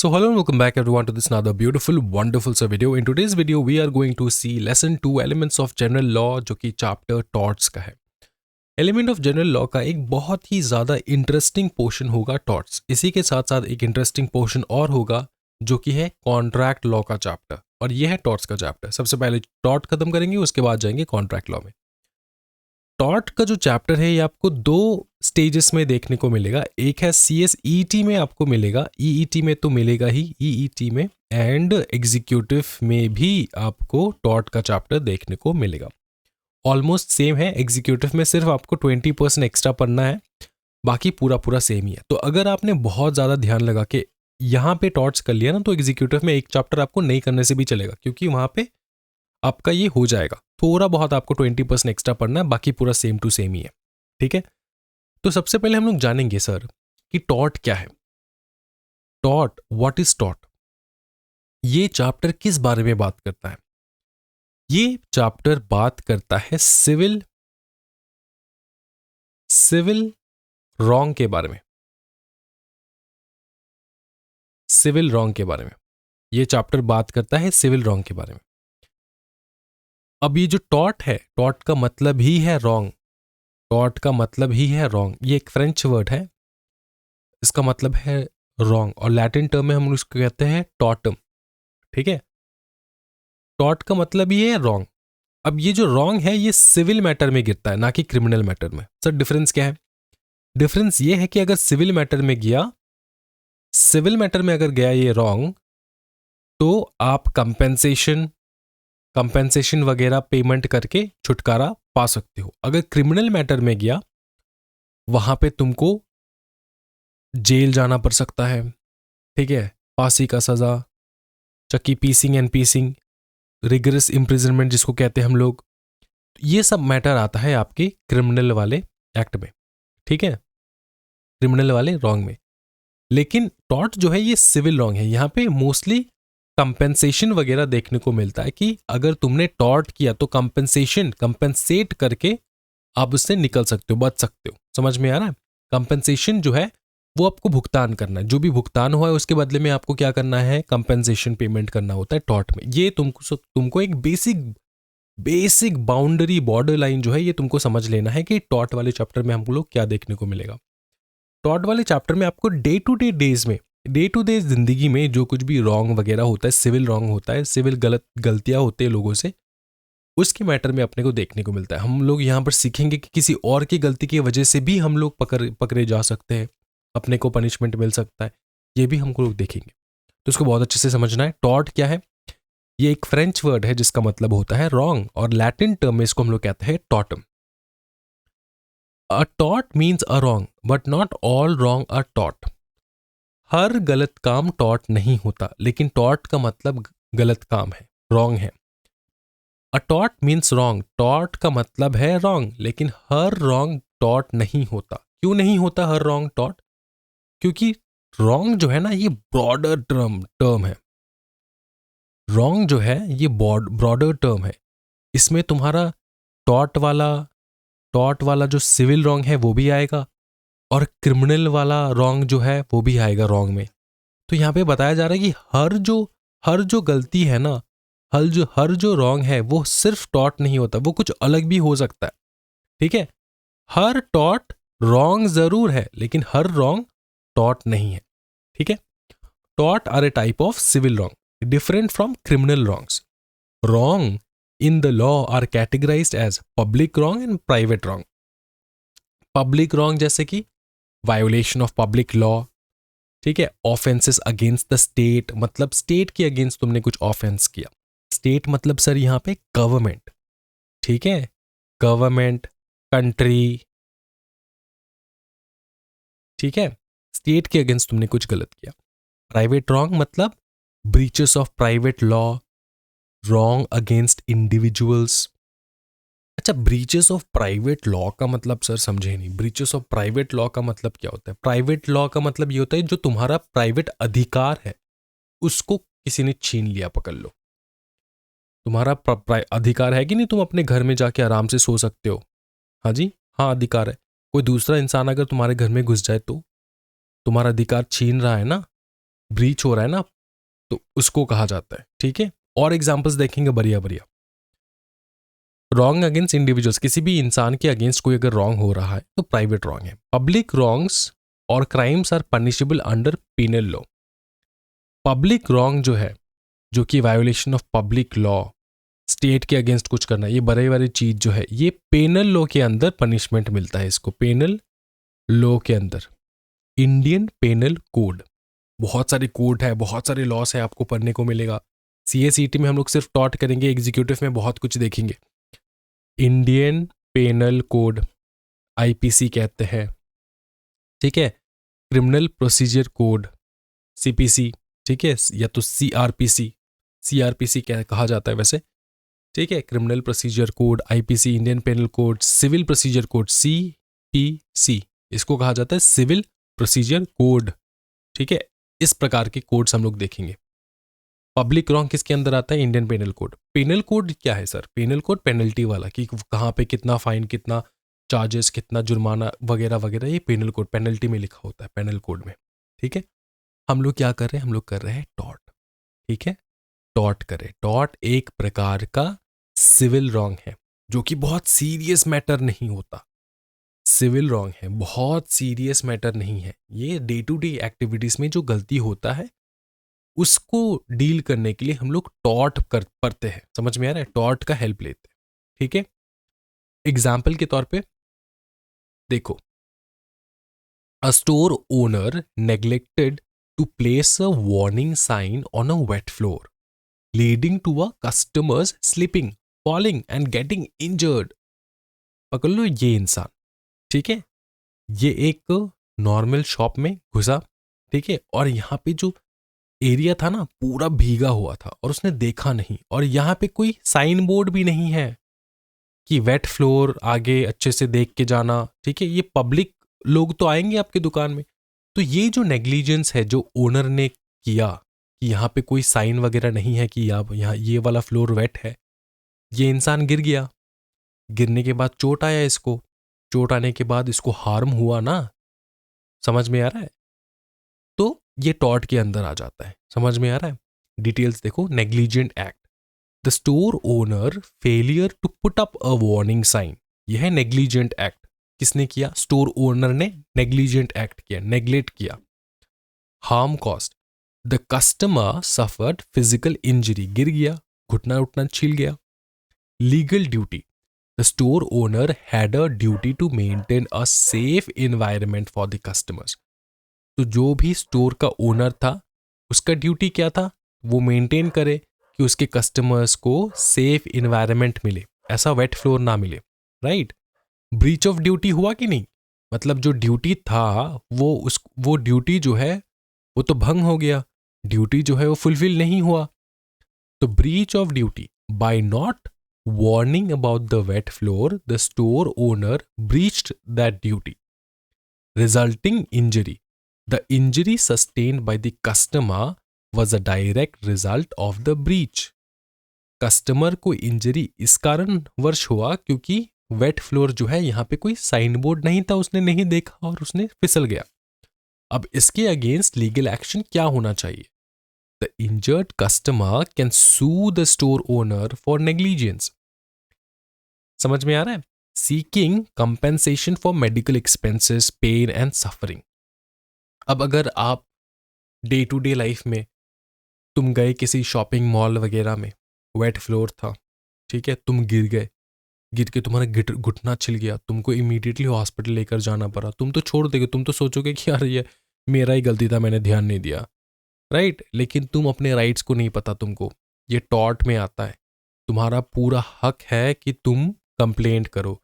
So hello and welcome back everyone to this another beautiful wonderful video. In today's video we are going to see lesson 2 elements of general law जो कि chapter torts का है. Element of general law का एक बहुत ही ज़्यादा interesting portion होगा torts. इसी के साथ साथ एक इंटरेस्टिंग पोर्शन और होगा जो कि है कॉन्ट्रैक्ट लॉ का चैप्टर, और ये है टॉर्ट्स का चैप्टर. सबसे पहले टॉर्ट खत्म करेंगे, उसके बाद जाएंगे कॉन्ट्रैक्ट लॉ में. टॉर्ट का जो चैप्टर है ये आपको दो स्टेजेस में देखने को मिलेगा. एक है CSET में आपको मिलेगा, EET में तो मिलेगा ही, EET में एंड एग्जीक्यूटिव में भी आपको टॉर्ट का चैप्टर देखने को मिलेगा. ऑलमोस्ट सेम है. एग्जीक्यूटिव में सिर्फ आपको 20% एक्स्ट्रा पढ़ना है, बाकी पूरा सेम ही है. तो अगर आपने बहुत ज़्यादा ध्यान लगा के यहाँ पे टॉर्ट्स कर लिया ना, तो एग्जीक्यूटिव में एक चैप्टर आपको नहीं करने से भी चलेगा, क्योंकि वहाँ पे आपका ये हो जाएगा. थोड़ा बहुत आपको 20% एक्स्ट्रा पढ़ना है, बाकी पूरा सेम टू सेम ही है. ठीक है, तो सबसे पहले हम लोग जानेंगे सर कि टॉर्ट क्या है. Tort, what is tort? ये चैप्टर किस बारे में बात करता है? ये चैप्टर बात करता है सिविल रॉन्ग के बारे में. सिविल रॉन्ग के बारे में ये चैप्टर बात करता है, सिविल रॉन्ग के बारे में. अब ये जो टॉर्ट है, टॉर्ट का मतलब ही है रॉन्ग. टॉर्ट का मतलब ही है रॉन्ग. ये एक फ्रेंच वर्ड है, इसका मतलब है रॉन्ग, और लैटिन टर्म में हम उसको कहते हैं टॉर्टम. ठीक है, टॉर्ट का मतलब ही है रॉन्ग. अब ये जो रॉन्ग है ये सिविल मैटर में गिरता है, ना कि क्रिमिनल मैटर में. सर डिफरेंस क्या है? डिफरेंस ये है कि अगर सिविल मैटर में अगर गया ये रॉन्ग, तो आप कंपेंसेशन वगैरह पेमेंट करके छुटकारा पा सकते हो. अगर क्रिमिनल मैटर में गया, वहां पे तुमको जेल जाना पड़ सकता है. ठीक है, फांसी का सजा, चक्की पीसिंग एंड पीसिंग, रिगरस इम्प्रिजनमेंट जिसको कहते हैं हम लोग, ये सब मैटर आता है आपके क्रिमिनल वाले एक्ट में. ठीक है, क्रिमिनल वाले रॉन्ग में. लेकिन टॉर्ट जो है ये सिविल रॉन्ग है. यहाँ पे मोस्टली कंपेंसेशन वगैरह देखने को मिलता है कि अगर तुमने टॉर्ट किया तो कंपेंसेट करके आप उससे निकल सकते हो, बच सकते हो. समझ में आ रहा है? कंपेंसेशन जो है वो आपको भुगतान करना है. जो भी भुगतान हुआ है उसके बदले में आपको क्या करना है? कंपेंसेशन पेमेंट करना होता है टॉर्ट में. ये तुमको एक बेसिक बाउंड्री, बॉर्डर लाइन जो है ये तुमको समझ लेना है कि टॉर्ट वाले चैप्टर में हम लोग क्या देखने को मिलेगा. टॉर्ट वाले चैप्टर में आपको डे टू डे जिंदगी में जो कुछ भी रॉन्ग वगैरह होता है, सिविल रॉन्ग होता है, सिविल गलतियां होते हैं लोगों से, उसके मैटर में अपने को देखने को मिलता है. हम लोग यहाँ पर सीखेंगे कि किसी और की गलती की वजह से भी हम लोग पकड़े जा सकते हैं, अपने को पनिशमेंट मिल सकता है. ये भी हमको लोग देखेंगे, तो इसको बहुत अच्छे से समझना है. टॉर्ट क्या है? ये एक फ्रेंच वर्ड है जिसका मतलब होता है रॉन्ग, और लैटिन टर्म में इसको हम लोग कहते हैं टॉर्टम. A tort means a wrong, but not all wrong are tort. हर गलत काम टॉर्ट नहीं होता, लेकिन टॉर्ट का मतलब गलत काम है, रॉन्ग है. A tort means wrong. Tort का मतलब है रॉन्ग, लेकिन हर रॉन्ग टॉर्ट नहीं होता. क्यों नहीं होता हर रॉन्ग टॉर्ट? क्योंकि रॉन्ग जो है ना ये ब्रॉडर टर्म है. रॉन्ग जो है ये ब्रॉडर टर्म है. इसमें तुम्हारा टॉर्ट वाला जो सिविल रॉन्ग है वो भी आएगा, और क्रिमिनल वाला रॉन्ग जो है वो भी आएगा रॉन्ग में. तो यहाँ पे बताया जा रहा है कि हर जो गलती है ना, हर जो रॉन्ग है वो सिर्फ टॉर्ट नहीं होता, वो कुछ अलग भी हो सकता है. ठीक है, हर टॉर्ट रॉन्ग जरूर है, लेकिन हर रॉन्ग टॉर्ट नहीं है. ठीक है, tort are a type of civil wrong different from criminal wrongs. Wrong in the law are categorized as public wrong and private wrong. Public wrong जैसे कि violation of public law. ठीक है, offenses against the state, मतलब state के against तुमने कुछ offense किया. State मतलब सर यहाँ पे government. ठीक है, government, country. ठीक है, state के against तुमने कुछ गलत किया. Private wrong मतलब breaches of private law, wrong against individuals. अच्छा, ब्रीचेस ऑफ प्राइवेट लॉ का मतलब सर समझे नहीं. ब्रीचेस ऑफ प्राइवेट लॉ का मतलब क्या होता है? प्राइवेट लॉ का मतलब ये होता है जो तुम्हारा प्राइवेट अधिकार है उसको किसी ने छीन लिया. पकड़ लो, तुम्हारा अधिकार है कि नहीं, तुम अपने घर में जाके आराम से सो सकते हो. हाँ जी, हाँ अधिकार है. कोई दूसरा इंसान अगर तुम्हारे घर में घुस जाए तो तुम्हारा अधिकार छीन रहा है ना. ब्रीच हो रहा है ना, तो उसको कहा जाता है। ठीक है, और एग्जांपल्स देखेंगे बढ़िया बढ़िया। रॉन्ग अगेंस्ट इंडिविजुअल्स, किसी भी इंसान के अगेंस्ट कोई अगर रॉन्ग हो रहा है तो प्राइवेट रॉन्ग है। पब्लिक रॉन्ग्स और crimes are punishable under penal law. Public wrong जो है, जो कि violation of public law, state के अगेंस्ट कुछ करना, ये बड़े बड़े चीज जो है ये पेनल लॉ के अंदर पनिशमेंट मिलता है इसको, पेनल लॉ के अंदर। इंडियन पेनल कोड, बहुत सारे कोड है, बहुत सारे लॉस है, आपको पढ़ने को मिलेगा। CACT में हम लोग सिर्फ टॉट करेंगे, एग्जीक्यूटिव में बहुत कुछ देखेंगे। इंडियन पेनल कोड, IPC कहते हैं। ठीक है, क्रिमिनल प्रोसीजर कोड, CPC। ठीक है, या तो CRPC क्या कहा जाता है वैसे। ठीक है, criminal procedure code, IPC, Indian penal code, civil procedure code, CPC, इसको कहा जाता है सिविल प्रोसीजर कोड। ठीक है, इस प्रकार के कोड्स हम लोग देखेंगे। पब्लिक रॉन्ग किसके अंदर आता है? Indian penal code. Penal code क्या है सर? पेनल कोड पेनल्टी वाला, कि कहाँ पे कितना फाइन, कितना चार्जेस, कितना जुर्माना वगैरह वगैरह, ये पेनल कोड पेनल्टी में लिखा होता है, पेनल कोड में। ठीक है, हम लोग क्या कर रहे हैं? हम लोग कर रहे हैं टॉर्ट। ठीक है, टॉर्ट करें। टॉर्ट एक प्रकार का सिविल रॉन्ग है, जो कि बहुत सीरियस मैटर नहीं होता। सिविल रॉन्ग है, बहुत सीरियस मैटर नहीं है। ये डे टू डे एक्टिविटीज में जो गलती होता है उसको डील करने के लिए हम लोग टॉर्ट पढ़ते हैं। समझ में आ रहा है? टॉर्ट का हेल्प लेते हैं। ठीक है, एग्जाम्पल के तौर पे देखो, a store owner neglected to place a warning sign on a wet floor leading to a customers slipping, falling and getting injured. पकड़ लो ये इंसान। ठीक है, ये एक नॉर्मल शॉप में घुसा। ठीक है, और यहाँ पे जो एरिया था ना पूरा भीगा हुआ था और उसने देखा नहीं, और यहाँ पे कोई साइन बोर्ड भी नहीं है कि वेट फ्लोर, आगे अच्छे से देख के जाना। ठीक है, ये पब्लिक लोग तो आएंगे आपके दुकान में। तो ये जो नेग्लिजेंस है जो ओनर ने किया, कि यहाँ पे कोई साइन वगैरह नहीं है कि यहाँ ये वाला फ्लोर वेट है, ये इंसान गिर गया। गिरने के बाद चोट आया इसको, चोट आने के बाद इसको हार्म हुआ ना। समझ में आ रहा है? तो ये टॉर्ट के अंदर आ जाता है। समझ में आ रहा है? डिटेल्स देखो। Negligent act, the store owner failure to put up a warning sign, यह है नेग्लिजेंट एक्ट। किसने किया? स्टोर ओनर ने नेग्लिजेंट एक्ट किया, नेग्लेक्ट किया। Harm caused, the customer suffered physical injury, गिर गया, घुटना उठना छिल गया। Legal duty, the store owner had a duty to maintain a safe environment for the customers. तो जो भी स्टोर का ओनर था उसका ड्यूटी क्या था? वो मेंटेन करे कि उसके कस्टमर्स को सेफ एनवायरनमेंट मिले, ऐसा वेट फ्लोर ना मिले। राइट? ब्रीच ऑफ ड्यूटी हुआ कि नहीं? मतलब जो ड्यूटी था वो ड्यूटी जो है वो तो भंग हो गया, ड्यूटी जो है वो फुलफिल नहीं हुआ। तो breach of duty, by not warning about the wet floor the store owner breached that duty, resulting injury, the injury sustained by the customer was a direct result of the breach. Customer को injury इस कारण वर्ष हुआ क्योंकि wait floor जो है यहाँ पे कोई साइन बोर्ड नहीं था, उसने नहीं देखा और उसने फिसल गया। अब इसके अगेंस्ट लीगल एक्शन क्या होना चाहिए? The injured customer can sue the store owner for negligence. समझ में आ रहा है? Seeking compensation for medical expenses, pain and suffering. अब अगर आप डे टू डे लाइफ में तुम गए किसी शॉपिंग मॉल वगैरह में, वेट फ्लोर था, ठीक है, तुम गिर गए, गिर के तुम्हारा घुटना छिल गया, तुमको इमीडिएटली हॉस्पिटल लेकर जाना पड़ा। तुम तो छोड़ दोगे, तुम तो सोचोगे कि यार ये मेरा ही गलती था, मैंने ध्यान नहीं दिया। राइट? लेकिन तुम अपने राइट्स को नहीं पता तुमको, ये टॉर्ट में आता है। तुम्हारा पूरा हक है कि तुम कंप्लेंट करो,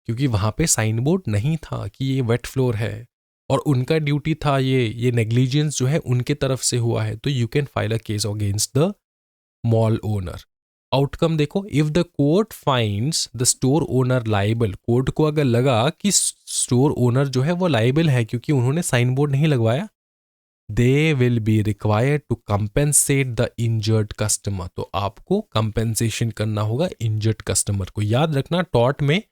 क्योंकि वहाँ पे साइन बोर्ड नहीं था कि ये वेट फ्लोर है, और उनका ड्यूटी था, ये नेग्लिजेंस जो है उनके तरफ से हुआ है। तो you can file a case against the mall owner. Outcome देखो, if the court finds the store owner liable, court को अगर लगा कि स्टोर ओनर जो है वो लाइबल है क्योंकि उन्होंने साइन बोर्ड नहीं लगवाया, they will be required to compensate the injured customer. तो आपको कंपेंसेशन करना होगा इंजर्ड कस्टमर को। याद रखना, टॉर्ट में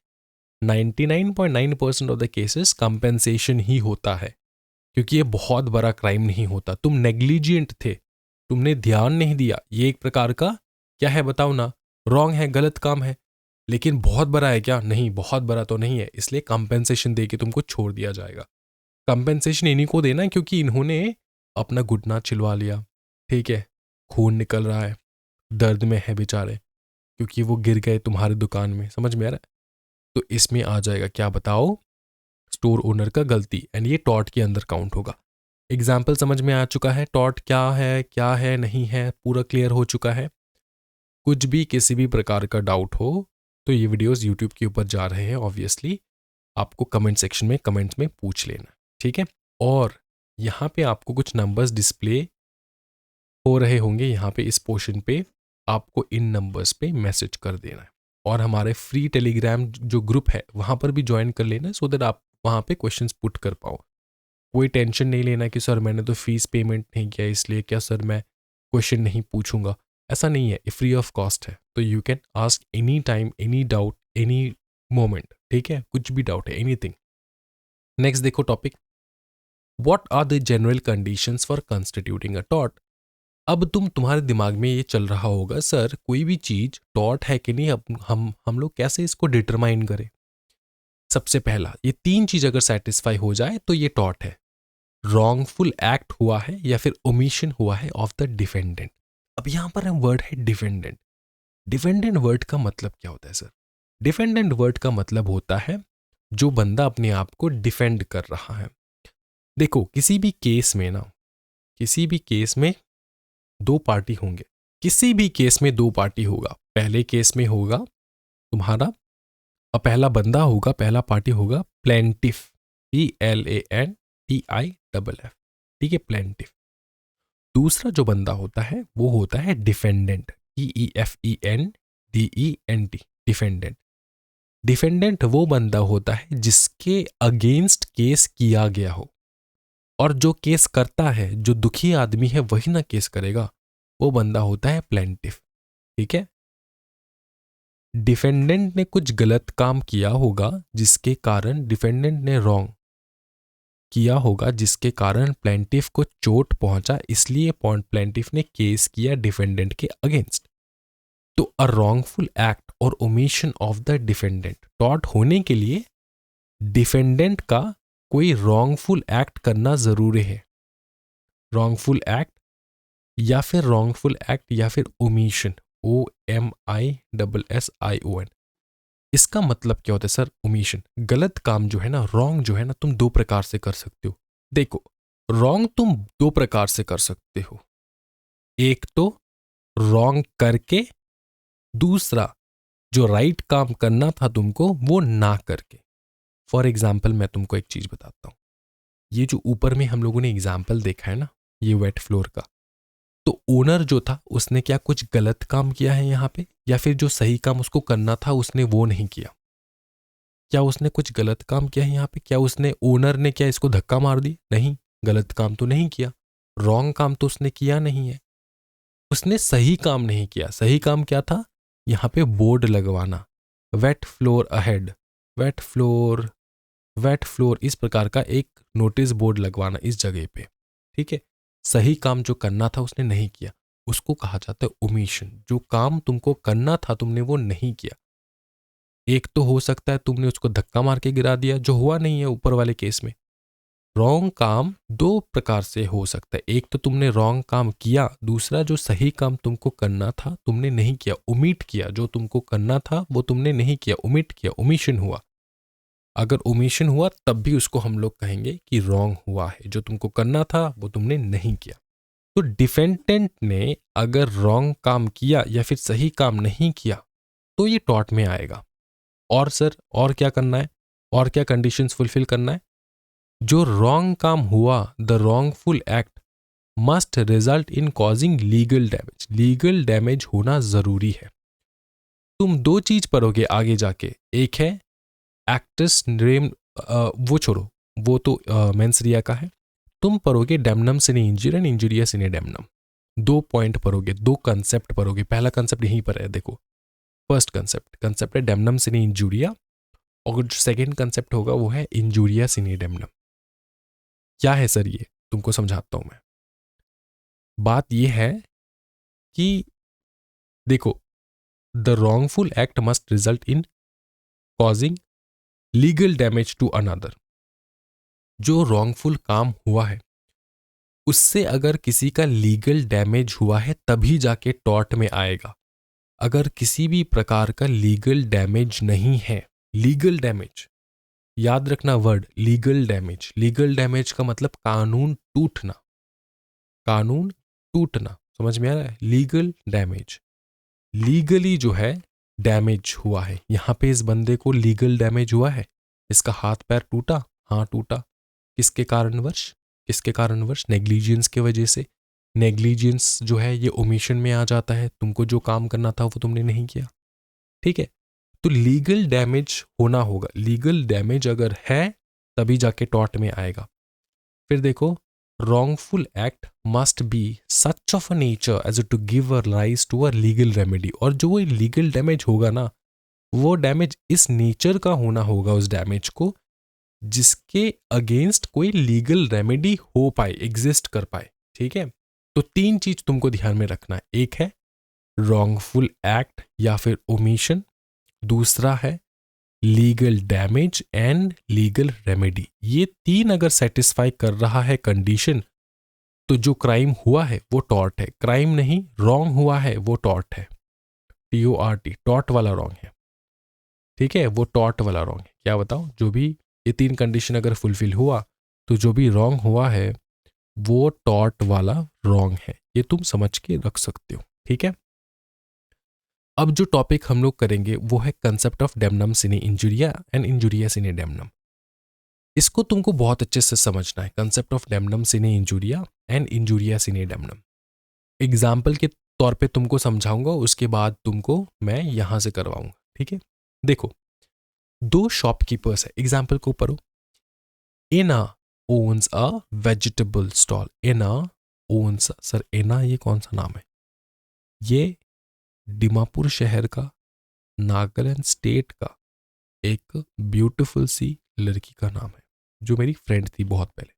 99.9% ऑफ द केसेस कंपेंसेशन ही होता है। क्योंकि ये बहुत बड़ा क्राइम नहीं होता, तुम नेग्लिजेंट थे, तुमने ध्यान नहीं दिया, ये एक प्रकार का क्या है बताओ ना, रॉन्ग है, गलत काम है। लेकिन बहुत बड़ा है क्या? नहीं, बहुत बड़ा तो नहीं है, इसलिए कंपेंसेशन दे के तुमको छोड़ दिया जाएगा। कंपेंसेशन इन्हीं को देना क्योंकि इन्होंने अपना घुटना छिलवा लिया, ठीक है, खून निकल रहा है, दर्द में है बेचारे, क्योंकि वो गिर गए तुम्हारी दुकान में, समझ में आ रहा है? तो इसमें आ जाएगा क्या बताओ, स्टोर ओनर का गलती, एंड ये टॉर्ट के अंदर काउंट होगा। एग्जाम्पल समझ में आ चुका है, टॉर्ट क्या है नहीं है, पूरा क्लियर हो चुका है। कुछ भी किसी भी प्रकार का डाउट हो तो ये वीडियोस यूट्यूब के ऊपर जा रहे हैं, ऑब्वियसली आपको कमेंट सेक्शन में कमेंट्स में पूछ लेना, ठीक है। और यहाँ पे आपको कुछ नंबर्स डिस्प्ले हो रहे होंगे, यहाँ पे इस पोर्शन पे आपको इन नंबर्स पे मैसेज कर देना है, और हमारे फ्री टेलीग्राम जो ग्रुप है वहाँ पर भी ज्वाइन कर लेना, सो दैट आप वहाँ पे क्वेश्चंस पुट कर पाओ। कोई टेंशन नहीं लेना कि सर मैंने तो फीस पेमेंट नहीं किया इसलिए क्या सर मैं क्वेश्चन नहीं पूछूंगा, ऐसा नहीं है, ये फ्री ऑफ कॉस्ट है। तो you can ask any time, any doubt, any moment, ठीक है, कुछ भी डाउट है, एनीथिंग। नेक्स्ट देखो topic, what are the general conditions for constituting a tort. अब तुम्हारे दिमाग में ये चल रहा होगा, सर कोई भी चीज टॉर्ट है कि नहीं, अब हम लोग कैसे इसको डिटरमाइन करें। सबसे पहला, ये तीन चीज अगर सेटिस्फाई हो जाए तो ये टॉर्ट है, रॉन्गफुल एक्ट हुआ है या फिर ओमिशन हुआ है ऑफ द डिफेंडेंट। अब यहां पर वर्ड है डिफेंडेंट। डिफेंडेंट वर्ड का मतलब क्या होता है सर? डिफेंडेंट वर्ड का मतलब होता है जो बंदा अपने आप को डिफेंड कर रहा है। देखो किसी भी केस में ना, किसी भी केस में दो पार्टी होंगे, किसी भी केस में दो पार्टी होगा। पहले केस में होगा तुम्हारा, पहला बंदा होगा, पहला पार्टी होगा प्लेंटिफ, PLANTIFF, ठीक है, प्लेंटिफ। दूसरा जो बंदा होता है वो होता है डिफेंडेंट, DEFENDENT, डिफेंडेंट। डिफेंडेंट वो बंदा होता है जिसके अगेंस्ट केस किया गया हो, और जो केस करता है, जो दुखी आदमी है वही ना केस करेगा, वो बंदा होता है प्लेंटिफ, ठीक है। डिफेंडेंट ने कुछ गलत काम किया होगा जिसके कारण, डिफेंडेंट ने रॉन्ग किया होगा जिसके कारण प्लेंटिफ को चोट पहुंचा, इसलिए प्लेंटिफ ने केस किया डिफेंडेंट के अगेंस्ट। तो अ रॉन्गफुल एक्ट और omission of the defendant, tort होने के लिए डिफेंडेंट का कोई रॉन्गफुल एक्ट करना जरूरी है। रॉन्गफुल एक्ट या फिर ओमिशन, OMISSION। इसका मतलब क्या होता है सर? ओमिशन, गलत काम जो है ना, रॉन्ग जो है ना, तुम दो प्रकार से कर सकते हो। देखो रॉन्ग तुम दो प्रकार से कर सकते हो, एक तो रॉन्ग करके, दूसरा जो राइट काम करना था तुमको वो ना करके। फॉर एग्जाम्पल मैं तुमको एक चीज बताता हूं, ये जो ऊपर में हम लोगों ने एग्जाम्पल देखा है ना, ये वेट फ्लोर का, तो ओनर जो था उसने क्या कुछ गलत काम किया है यहाँ पे, या फिर जो सही काम उसको करना था उसने वो नहीं किया? क्या उसने कुछ गलत काम किया है यहाँ पे? क्या उसने, ओनर ने क्या इसको धक्का मार दी? नहीं, गलत काम तो नहीं किया, रॉन्ग काम तो उसने किया नहीं है, उसने सही काम नहीं किया। सही काम क्या था? यहाँ पे बोर्ड लगवाना, wait floor ahead, wait floor, wait floor, इस प्रकार का एक नोटिस बोर्ड लगवाना इस जगह पे, ठीक है। सही काम जो करना था उसने नहीं किया, उसको कहा जाता है ओमिशन। जो काम तुमको करना था तुमने वो नहीं किया। एक तो हो सकता है तुमने उसको धक्का मार के गिरा दिया, जो हुआ नहीं है ऊपर वाले केस में। रॉन्ग काम दो प्रकार से हो सकता है, एक तो तुमने रॉन्ग काम किया, दूसरा जो सही काम तुमको करना था तुमने नहीं किया, ओमिट किया, जो तुमको करना था वो तुमने नहीं किया, ओमिट किया, ओमिशन हुआ। अगर ओमिशन हुआ तब भी उसको हम लोग कहेंगे कि रॉन्ग हुआ है, जो तुमको करना था वो तुमने नहीं किया। तो डिफेंडेंट ने अगर रॉन्ग काम किया या फिर सही काम नहीं किया तो ये टॉर्ट में आएगा। और सर और क्या करना है, और क्या कंडीशंस फुलफिल करना है? जो रॉन्ग काम हुआ, the wrongful act must result in causing legal damage, legal damage होना जरूरी है। तुम दो चीज पढ़ोगे आगे जाके, एक है एक्टस रेम, वो छोड़ो, वो तो मेंस रिया का है। तुम पढ़ोगे damnum sine injuria and injuria sine damnum. दो पॉइंट पढ़ोगे, दो कंसेप्ट पढ़ोगे। पहला कंसेप्ट यहीं पर है, देखो फर्स्ट कंसेप्ट है डैमनम सिने इंजुरिया, और जो सेकेंड कंसेप्ट होगा वो है इंजुरिया सिने डैमनम। क्या है सर ये, तुमको समझाता हूं मैं। बात ये है कि देखो, the wrongful act must result in causing legal damage to another. जो रॉन्गफुल काम हुआ है उससे अगर किसी का लीगल डैमेज हुआ है तभी जाके टॉर्ट में आएगा। अगर किसी भी प्रकार का लीगल डैमेज नहीं है, लीगल डैमेज याद रखना word, legal damage. Legal damage का मतलब कानून टूटना, कानून टूटना, समझ में आ रहा है? लीगल डैमेज, लीगली जो है डैमेज हुआ है। यहां पे इस बंदे को लीगल डैमेज हुआ है, इसका हाथ पैर टूटा, हाँ टूटा। किसके कारणवश? किसके कारणवश? नेग्लिजेंस के वजह से। नेग्लिजेंस जो है ये ओमिशन में आ जाता है, तुमको जो काम करना था वो तुमने नहीं किया, ठीक है? तो लीगल डैमेज होना होगा, लीगल डैमेज अगर है तभी जाके टॉर्ट में आएगा। फिर देखो, wrongful act must be such of a nature as to give a rise to a legal remedy। और जो वो लीगल डैमेज होगा ना, वो डैमेज इस नेचर का होना होगा उस डैमेज को जिसके अगेंस्ट कोई लीगल रेमेडी हो पाए, एग्जिस्ट कर पाए, ठीक है? तो तीन चीज तुमको ध्यान में रखना है। एक है wrongful एक्ट या फिर ओमिशन, दूसरा है legal damage and legal remedy. ये तीन अगर सेटिस्फाई कर रहा है कंडीशन, तो जो क्राइम हुआ है वो टॉर्ट है। क्राइम नहीं, रॉन्ग हुआ है वो टॉर्ट है, TORT, टॉर्ट वाला रॉन्ग है, ठीक है? वो टॉर्ट वाला रॉन्ग है। क्या बताओ? जो भी ये तीन कंडीशन अगर फुलफिल हुआ तो जो भी रॉन्ग हुआ है वो टॉर्ट वाला रॉन्ग है। ये तुम समझ के रख सकते हो, ठीक है? अब जो टॉपिक हम लोग करेंगे वो है concept of damnum sine injuria and injuria sine damnum. इसको तुमको बहुत अच्छे से समझना है, concept of damnum sine injuria and injuria sine damnum. Example के तौर पे तुमको समझाऊंगा, उसके बाद तुमको मैं यहां से करवाऊंगा, ठीक है? देखो, दो शॉपकीपर्स है, एग्जाम्पल को पढ़ो। Ina owns a vegetable stall. Ina owns, sir Ina ये कौन सा नाम है? ये डिमापुर शहर का, नागालैंड स्टेट का एक ब्यूटीफुल सी लड़की का नाम है जो मेरी फ्रेंड थी बहुत पहले।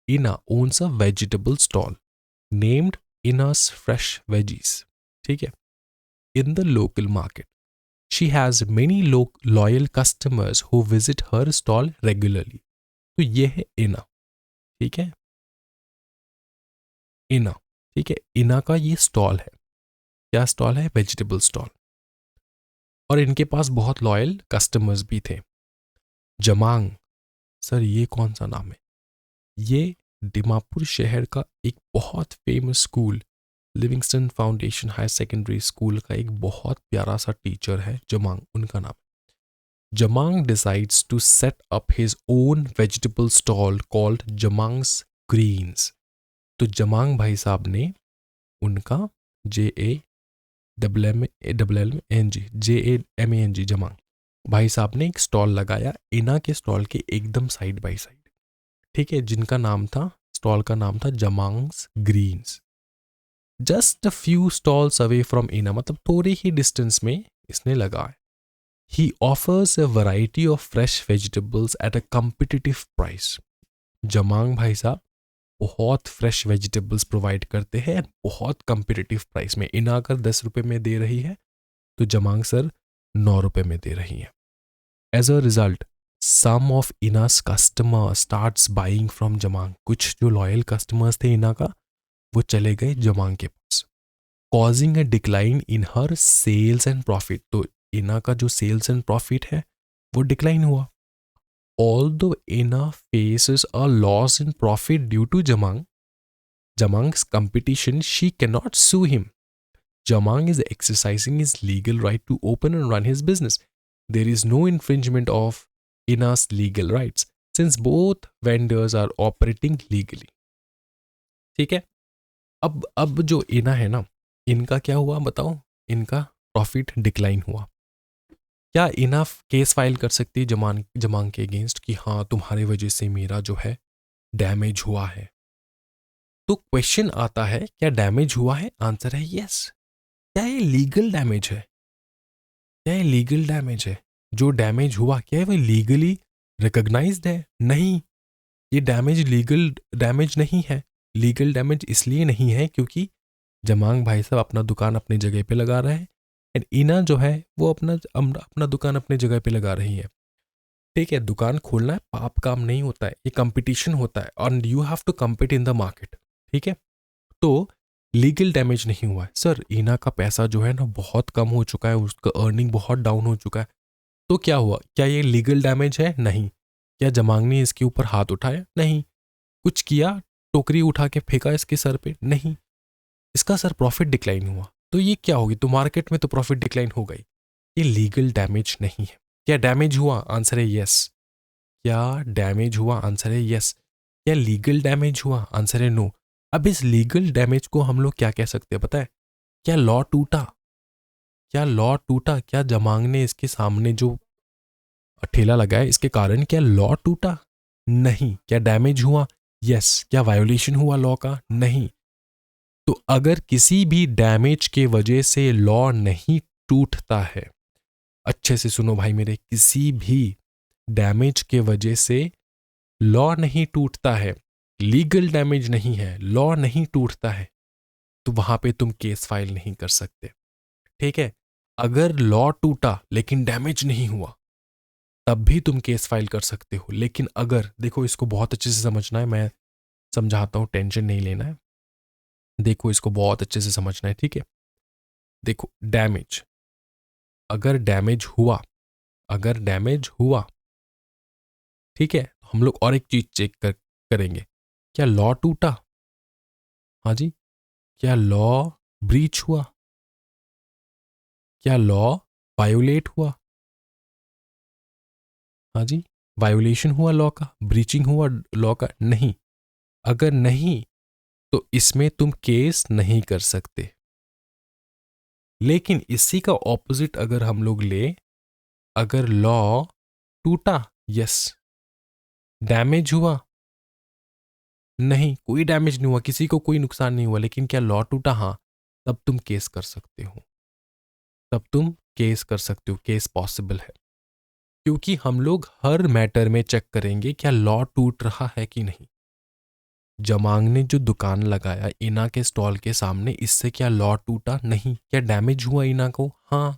Ina owns a vegetable stall named Ina's fresh veggies, ठीक है, in the local market. She has many loyal customers who visit her stall regularly. तो ये है इना, ठीक है? इना, ठीक है? इना का ये स्टॉल है। क्या स्टॉल है? Vegetable stall. और इनके पास बहुत लॉयल कस्टमर्स भी थे। जमांग, सर ये कौन सा नाम है? ये डिमापुर शहर का एक बहुत famous school, Livingston foundation higher secondary school का एक बहुत प्यारा सा टीचर है, जमांग उनका नाम। Jamang decides to set up his own vegetable stall called Jamang's greens. तो जमांग भाई साहब ने उनका JAMMANG जमांग भाई साहब ने एक स्टॉल लगाया इना के स्टॉल के एकदम साइड बाय साइड, ठीक है? जिनका नाम था, स्टॉल का नाम था Jamang's greens. Just a few stalls away from Ina, मतलब थोड़े ही डिस्टेंस में इसने लगाया। He offers a variety of fresh vegetables at a competitive price. Jamang भाई साहब बहुत फ्रेश वेजिटेबल्स प्रोवाइड करते हैं बहुत कॉम्पिटिटिव प्राइस में। इना अगर 10 रुपए में दे रही है तो जमांग सर 9 रुपए में दे रही है। As a result some of Ina's customer starts buying from Jamang. कुछ जो लॉयल कस्टमर्स थे इना का वो चले गए जमांग के पास, causing a decline in her sales and profit. तो इना का जो सेल्स एंड प्रॉफिट है वो डिक्लाइन हुआ। Although Ina faces a loss in profit due to Jamang's competition, she cannot sue him. Jamang is exercising his legal right to open and run his business. There is no infringement of Ina's legal rights since both vendors are operating legally. ठीक है? अब जो इना है ना, इनका क्या हुआ बताओ? इनका प्रॉफिट डिक्लाइन हुआ। क्या इनफ केस फाइल कर सकती है जमांग के अगेंस्ट कि हाँ तुम्हारे वजह से मेरा जो है डैमेज हुआ है? तो क्वेश्चन आता है क्या डैमेज हुआ है? आंसर है यस। क्या ये लीगल डैमेज है? क्या ये लीगल डैमेज है? जो डैमेज हुआ क्या है वो लीगली रिकॉग्नाइज्ड है? नहीं। ये डैमेज लीगल डैमेज नहीं है। लीगल डैमेज इसलिए नहीं है क्योंकि जमांग भाई साहब अपना दुकान अपनी जगह पे लगा रहे हैं एंड इना जो है वो अपना दुकान अपनी जगह पे लगा रही है। ठीक है, दुकान खोलना है पाप काम नहीं होता है, ये कंपटीशन होता है और you have to compete in the market. ठीक है, तो लीगल डैमेज नहीं हुआ है। सर ईना का पैसा जो है ना बहुत कम हो चुका है, उसका अर्निंग बहुत डाउन हो चुका है, तो क्या हुआ? क्या ये लीगल डैमेज है? नहीं। क्या जमांग ने इसके ऊपर हाथ उठाया? नहीं। कुछ किया, टोकरी उठा के फेंका इसके सर पे? नहीं। इसका सर प्रॉफिट डिक्लाइन हुआ, तो ये क्या होगी? तो मार्केट में तो प्रॉफिट डिक्लाइन हो गई। ये लीगल डैमेज नहीं है। क्या डैमेज हुआ? आंसर है यस। क्या डैमेज हुआ? आंसर है यस। क्या लीगल डैमेज हुआ? आंसर है नो। अब इस लीगल डैमेज को हम लोग क्या कह सकते हैं पता है? क्या लॉ टूटा? क्या लॉ टूटा? क्या जमांग ने इसके सामने जो ठेला लगाया इसके कारण क्या लॉ टूटा? नहीं। क्या डैमेज हुआ? यस। क्या वायोलेशन हुआ लॉ का? नहीं। तो अगर किसी भी डैमेज के वजह से लॉ नहीं टूटता है, अच्छे से सुनो भाई मेरे, किसी भी डैमेज के वजह से लॉ नहीं टूटता है, लीगल डैमेज नहीं है, लॉ नहीं टूटता है, तो वहां पे तुम केस फाइल नहीं कर सकते। ठीक है, अगर लॉ टूटा लेकिन डैमेज नहीं हुआ तब भी तुम केस फाइल कर सकते हो। लेकिन अगर, देखो इसको बहुत अच्छे से समझना है, मैं समझाता हूं, टेंशन नहीं लेना है। देखो इसको बहुत अच्छे से समझना है, ठीक है? देखो डैमेज, अगर डैमेज हुआ, अगर डैमेज हुआ, ठीक है, तो हम लोग और एक चीज चेक करेंगे। क्या लॉ टूटा? हाँ जी। क्या लॉ ब्रीच हुआ? क्या लॉ वायोलेट हुआ? हाँ जी। वायोलेशन हुआ लॉ का, ब्रीचिंग हुआ लॉ का? नहीं। अगर नहीं तो इसमें तुम केस नहीं कर सकते। लेकिन इसी का ऑपोजिट अगर हम लोग ले, अगर लॉ टूटा, यस। डैमेज हुआ? नहीं, कोई डैमेज नहीं हुआ, किसी को कोई नुकसान नहीं हुआ, लेकिन क्या लॉ टूटा? हाँ। तब तुम केस कर सकते हो, तब तुम केस कर सकते हो, केस पॉसिबल है। क्योंकि हम लोग हर मैटर में चेक करेंगे क्या लॉ टूट रहा है कि नहीं। जमांग ने जो दुकान लगाया इना के स्टॉल के सामने, इससे क्या लॉ टूटा? नहीं। क्या डैमेज हुआ इना को? हाँ।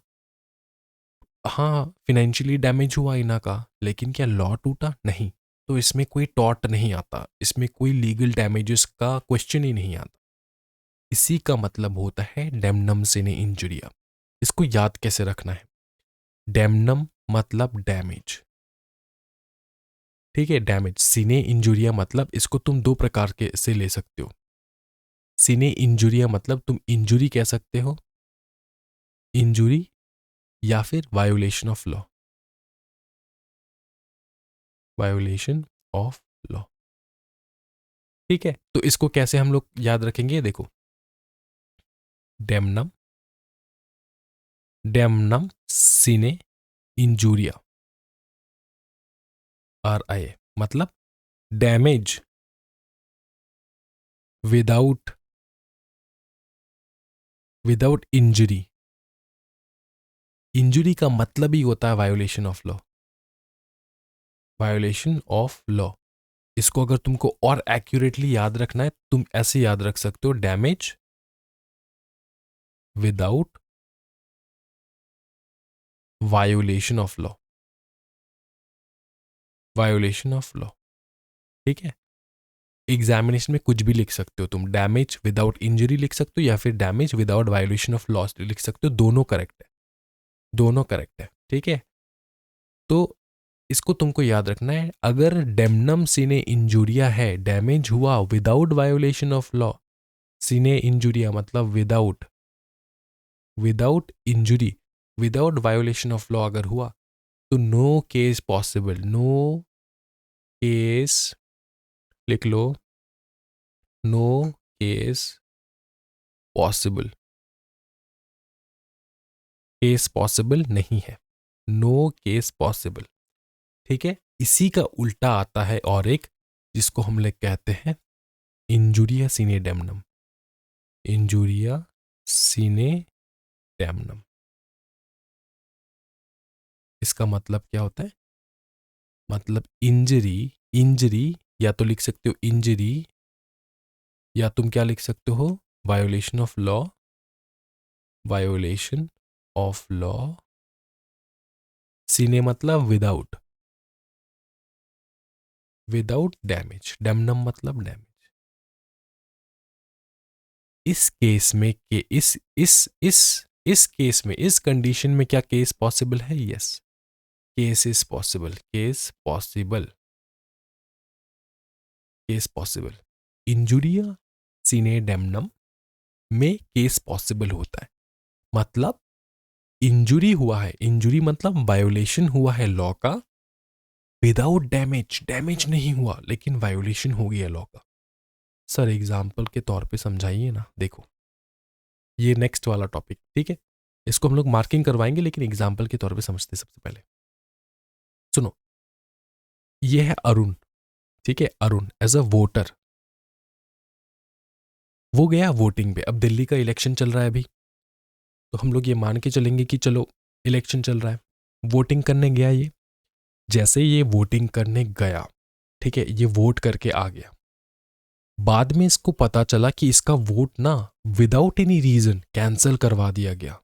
हाँ, फिनेंशियली डैमेज हुआ इना का, लेकिन क्या लॉ टूटा? नहीं। तो इसमें कोई टॉट नहीं आता, इसमें कोई लीगल डैमेजेस का क्वेश्चन ही नहीं आता। इसी का मतलब होता है डेमनम सिने इंजुरिया। इसको याद कैसे रखना है? डेमनम मतलब डैमेज, ठीक है? डैमेज। सिने इंजुरिया मतलब, इसको तुम दो प्रकार के से ले सकते हो। सिने इंजुरिया मतलब तुम इंजुरी कह सकते हो, इंजुरी, या फिर violation of law, violation of law. ठीक है, तो इसको कैसे हम लोग याद रखेंगे? देखो, डेमनम, डेमनम सिने इंजूरिया, RI मतलब damage without, without injury. Injury का मतलब ही होता है violation of law, violation of law. इसको अगर तुमको और एक्यूरेटली याद रखना है, तुम ऐसे याद रख सकते हो, damage without violation of law, violation of law. ठीक है, एग्जामिनेशन में कुछ भी लिख सकते हो तुम, डैमेज विदाउट इंजरी लिख सकते हो या फिर damage without violation of law लिख सकते हो, दोनों करेक्ट है, दोनों करेक्ट है। ठीक है, तो इसको तुमको याद रखना है। अगर डेमनम सीने इंजूरिया है, डैमेज हुआ without violation of law, sine injuria मतलब without, without injury, without violation of law अगर हुआ तो no case possible, no case, लिख लो, no case possible, case possible नहीं है, नो केस पॉसिबल। ठीक है, इसी का उल्टा आता है और एक, जिसको हम लोग कहते हैं इंजुरिया सीने डेमनम, इंजुरिया सीने डेमनम। इसका मतलब क्या होता है? मतलब इंजरी, इंजरी या तो लिख सकते हो इंजरी, या तुम क्या लिख सकते हो, violation of law, violation of law. Sine मतलब विदाउट, विदाउट डैमेज, डैमनम मतलब डैमेज। इस केस में के इस केस में, इस कंडीशन में क्या केस पॉसिबल है? Yes, case is possible, case possible, case possible. Injuria sine damnum में केस पॉसिबल होता है, मतलब इंजुरी हुआ है, इंजुरी मतलब वायोलेशन हुआ है लॉ का, विदाउट डैमेज, डैमेज नहीं हुआ लेकिन वायोलेशन हो गया लॉ का। सर एग्जाम्पल के तौर पे समझाइए ना। देखो ये नेक्स्ट वाला टॉपिक, ठीक है, इसको हम लोग मार्किंग करवाएंगे लेकिन एग्जाम्पल के तौर पे समझते सबसे पहले। सुनो, ये है अरुण, ठीक है, अरुण एज अ वोटर, वो गया वोटिंग पे। अब दिल्ली का इलेक्शन चल रहा है अभी, तो हम लोग ये मान के चलेंगे कि चलो इलेक्शन चल रहा है, वोटिंग करने गया ये। जैसे ये वोटिंग करने गया, ठीक है, ये वोट करके आ गया, बाद में इसको पता चला कि इसका वोट ना विदाउट एनी रीजन कैंसिल करवा दिया गया,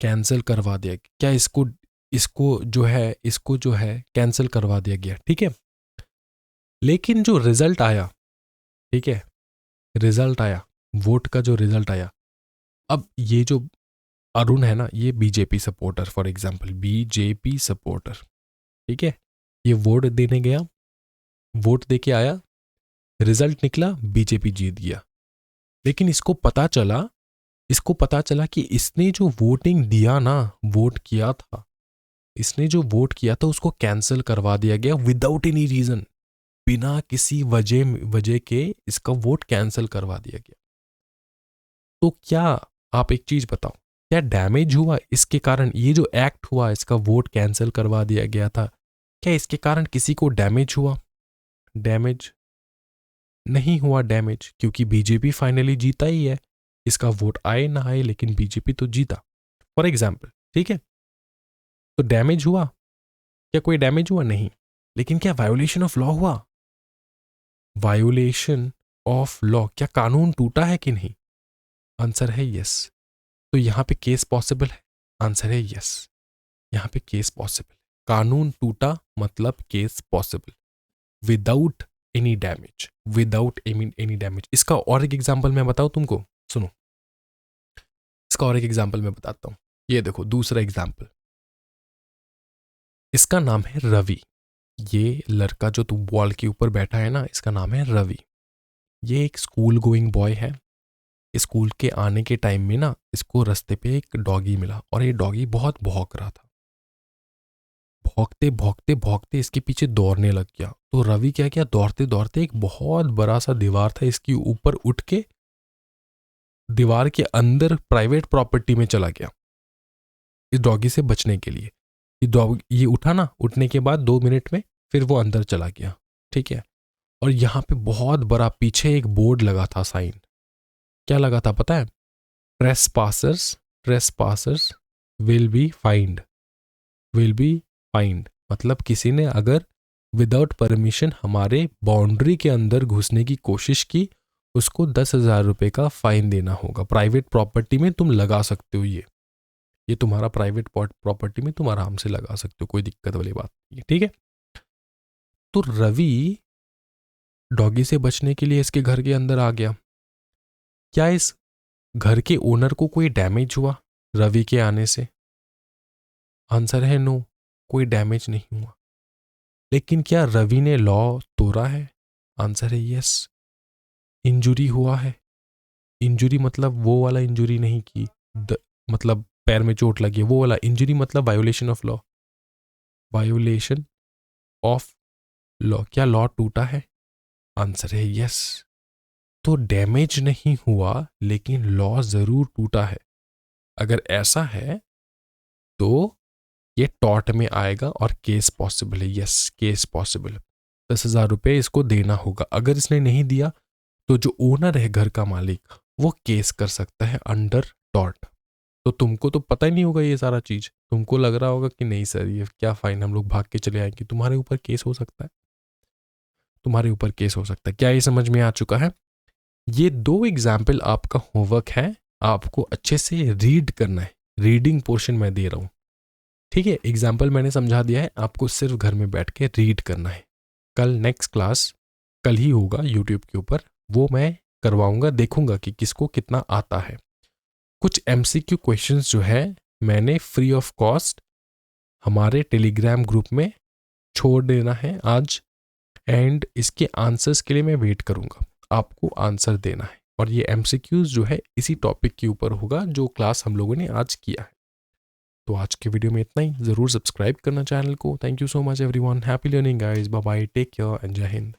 कैंसिल करवा दिया। क्या इसको इसको जो है कैंसिल करवा दिया गया, ठीक है। लेकिन जो रिजल्ट आया, ठीक है, रिजल्ट आया, वोट का जो रिजल्ट आया, अब ये जो अरुण है ना, ये BJP supporter, for example BJP supporter, ठीक है, ये वोट देने गया, वोट देके आया, रिजल्ट निकला बीजेपी जीत गया। लेकिन इसको पता चला कि इसने जो वोटिंग दिया ना, वोट किया था, इसने जो वोट किया था उसको कैंसिल करवा दिया गया विदाउट एनी रीजन, बिना किसी वजह के इसका वोट कैंसिल करवा दिया गया। तो क्या, आप एक चीज बताओ, क्या डैमेज हुआ इसके कारण? ये जो एक्ट हुआ, इसका वोट कैंसिल करवा दिया गया था, क्या इसके कारण किसी को डैमेज हुआ? डैमेज नहीं हुआ, डैमेज, क्योंकि बीजेपी फाइनली जीता ही है, इसका वोट आए ना आए लेकिन बीजेपी तो जीता, फॉर एग्जाम्पल, ठीक है। तो डैमेज हुआ, क्या कोई डैमेज हुआ? नहीं। लेकिन क्या वायोलेशन ऑफ लॉ हुआ? वायोलेशन ऑफ लॉ, क्या कानून टूटा है कि नहीं? आंसर है यस। तो यहां पे केस पॉसिबल है, आंसर है यस, यहां पे केस पॉसिबल, कानून टूटा मतलब case possible, without any damage, without any damage. इसका और एक एग्जांपल मैं बताऊं तुमको, सुनो, इसका और एक एग्जांपल मैं बताता हूं। ये देखो दूसरा एग्जांपल, इसका नाम है रवि। ये लड़का जो तुम वॉल के ऊपर बैठा है ना, इसका नाम है रवि। ये एक स्कूल गोइंग बॉय है। स्कूल के आने के टाइम में ना, इसको रास्ते पे एक डॉगी मिला और ये डॉगी बहुत भौंक रहा था। भौंकते भौंकते भौंकते इसके पीछे दौड़ने लग गया। तो रवि क्या किया, दौड़ते दौड़ते एक बहुत बड़ा सा दीवार था इसके ऊपर उठ के दीवार के अंदर प्राइवेट प्रॉपर्टी में चला गया इस डॉगी से बचने के लिए। ये उठा ना, उठने के बाद 2 मिनट में फिर वो अंदर चला गया, ठीक है। और यहाँ पे बहुत बड़ा पीछे एक बोर्ड लगा था, साइन, क्या लगा था पता है? Trespassers will be fined, will be fined, मतलब किसी ने अगर विदाउट परमिशन हमारे बाउंड्री के अंदर घुसने की कोशिश की, उसको 10,000 रुपये का फाइन देना होगा। प्राइवेट प्रॉपर्टी में तुम लगा सकते हो, ये तुम्हारा प्राइवेट प्रॉपर्टी में तुम आराम से लगा सकते हो, कोई दिक्कत वाली बात नहीं है, ठीक है। तो रवि डॉगी से बचने के लिए इसके घर के अंदर आ गया। क्या इस घर के ओनर को कोई डैमेज हुआ रवि के आने से? आंसर है नो, कोई डैमेज नहीं हुआ। लेकिन क्या रवि ने लॉ तोड़ा है? आंसर है यस, इंजुरी हुआ है। इंजुरी मतलब वो वाला इंजुरी नहीं की, मतलब पैर में चोट लगी है वो वाला इंजुरी, मतलब violation of law, violation of law. क्या लॉ टूटा है? आंसर है यस। तो डैमेज नहीं हुआ लेकिन लॉ जरूर टूटा है। अगर ऐसा है तो ये टॉर्ट में आएगा और केस पॉसिबल है, यस केस पॉसिबल। 10,000 रुपये इसको देना होगा। अगर इसने नहीं दिया तो जो ओनर है घर का मालिक, वो केस कर सकता है अंडर टॉर्ट। तो तुमको तो पता ही नहीं होगा ये सारा चीज, तुमको लग रहा होगा कि नहीं सर ये क्या फाइन, हम लोग भाग के चले आएंगे, तुम्हारे ऊपर केस हो सकता है। तुम्हारे ऊपर केस हो सकता है। क्या ये समझ में आ चुका है? ये 2 एग्जाम्पल आपका होमवर्क है, आपको अच्छे से रीड करना है। रीडिंग पोर्शन मैं दे रहा हूँ, ठीक है? एग्जाम्पल मैंने समझा दिया है, आपको सिर्फ घर में बैठ के रीड करना है। कल नेक्स्ट क्लास कल ही होगा यूट्यूब के ऊपर, वो मैं करवाऊंगा, देखूंगा कि किसको कितना आता है। कुछ MCQ क्वेश्चंस जो है मैंने फ्री ऑफ कॉस्ट हमारे टेलीग्राम ग्रुप में छोड़ देना है आज, एंड इसके आंसर्स के लिए मैं वेट करूंगा, आपको आंसर देना है। और ये MCQs जो है इसी टॉपिक के ऊपर होगा जो क्लास हम लोगों ने आज किया है। तो आज के वीडियो में इतना ही, ज़रूर सब्सक्राइब करना चैनल को। Thank you so much everyone, happy learning guys, bye bye, take care and जय हिंद।